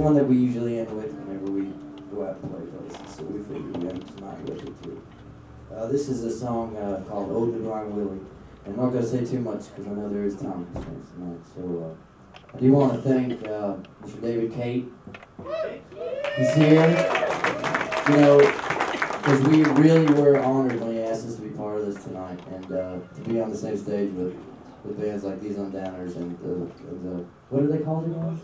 one that we usually end with whenever we go out and play places, so we figured we'd end tonight with it too. This is a song called Ode to Blind Willie. And I'm not going to say too much because I know there is time constraints tonight. So I do want to thank Mr. David Kate. He's here. You know, because we really were honored when he asked us to be part of this tonight. And to be on the same stage with bands like These Undowners and the what are they called again?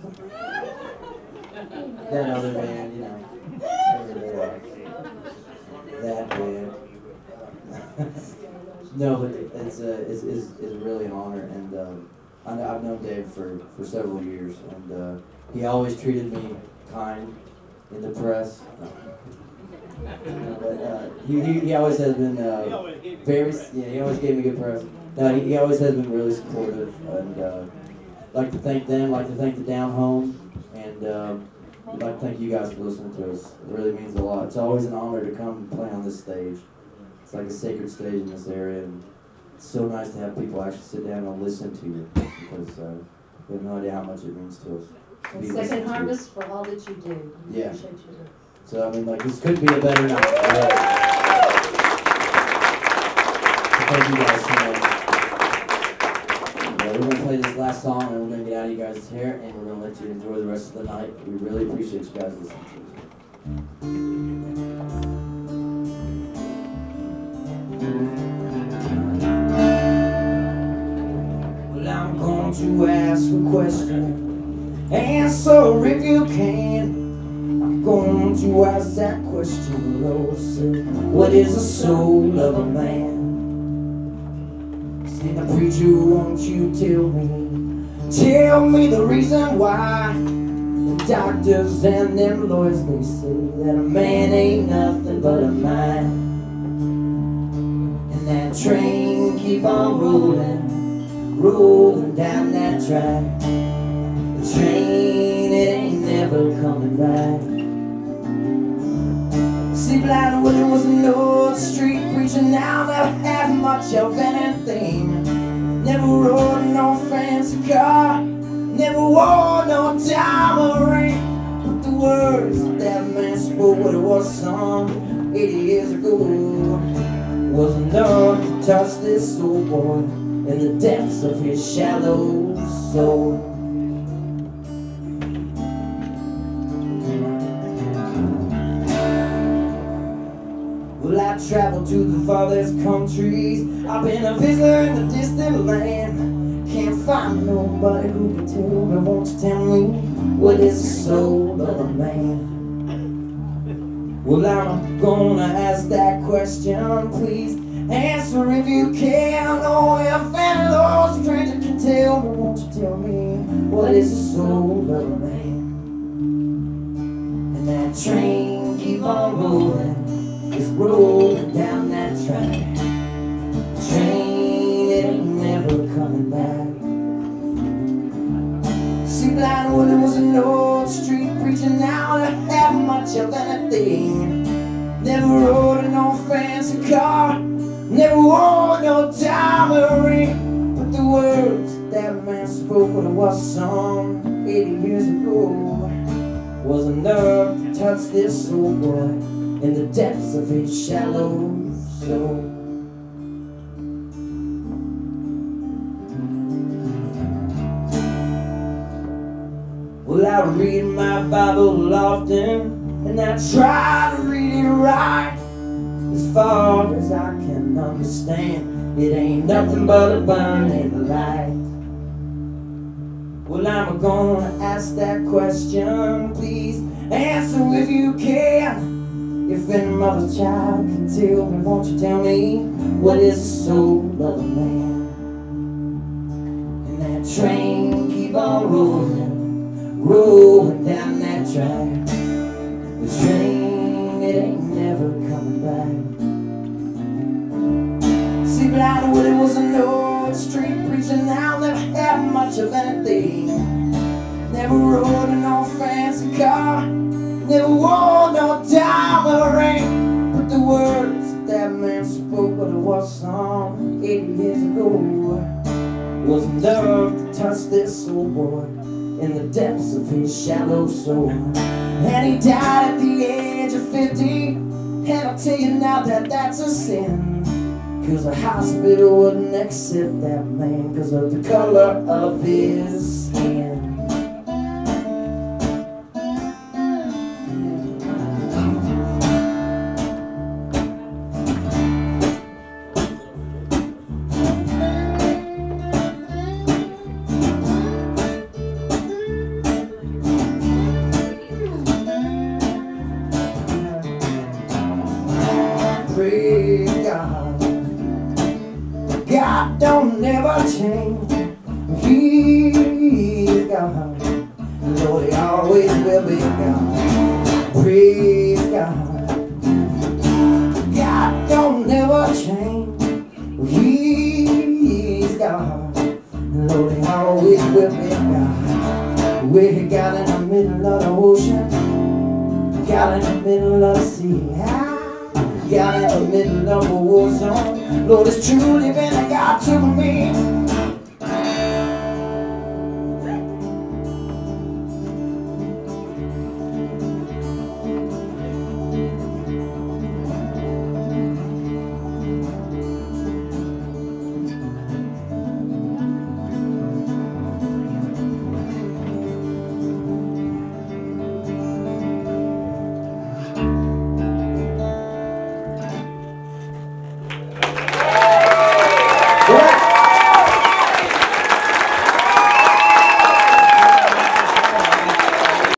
That other band, you know. That band. No, but it's really an honor, and I've known Dave for several years, and he always treated me kind in the press. But he always has been he always gave me good press. No, he always has been really supportive, and like to thank them, like to thank the Down Home, and I'd like to thank you guys for listening to us. It really means a lot. It's always an honor to come play on this stage. It's like a sacred stage in this area, and it's so nice to have people actually sit down and listen to you, because we have no idea how much it means to us. And second harvest for all that you do. We appreciate you. So I mean, like, this could be a better night. Thank you guys so much. We're going to play this last song, and we're going to get out of you guys' hair, and we're going to let you enjoy the rest of the night. We really appreciate you guys listening to us. Well, I'm going to ask a question, answer if you can. I'm going to ask that question, Lord, say, what is the soul of a man? Say, now preacher, won't you tell me the reason why the doctors and them lawyers, they say that a man ain't nothing but a mind. That train keep on rolling down that track. The train, it ain't never coming back. See, Blind Willie was an old street preacher, now never had much of anything. Never rode no fancy car, never wore no diamond ring. But the words that man spoke, what it was sung 80 years ago, was enough to touch this old boy in the depths of his shallow soul. Well, I traveled to the farthest countries, I've been a visitor in the distant land. Can't find nobody who can tell me, won't you tell me, what is the soul of a man? Well, I'm gonna ask that question, please answer if you can. Oh, if any lost stranger can tell me, won't you tell me, what is the soul of a man? And that train keep on rolling, it's rolling down that track. The train, it ain't never coming back. See, Blind Willie was an old street preacher, now they have much of anything. Never rode in no fancy car, never wore no diamond ring. But the words that man spoke when it was sung 80 years ago was enough to touch this old boy in the depths of his shallow soul. Well, I read my Bible often, and I try to read it right. As far as I can understand, it ain't nothing but a burning light. Well, I'm gonna ask that question, please answer if you can. If any mother's child can tell me, won't you tell me, what is the soul of a man? And that train keep on rolling down that track. The train, it ain't never coming back. See, Blind Willie was an old street preacher, now never had much of anything. Never rode in no fancy car, never wore no diamond ring. But the words that man spoke when it was sung 80 years ago was enough to touch this old boy in the depths of his shallow soul. And he died at the age of 50, and I'll tell you now that that's a sin, 'cause the hospital wouldn't accept that man 'cause of the color of his skin. Praise God, God don't never change. He's God, Lord, He always will be God. Praise God, God don't never change. He's God, Lord, He always will be God. Where He got in the middle of the ocean, got in the middle of the sea, got in the middle of a war zone. Lord, it's truly been a God to me.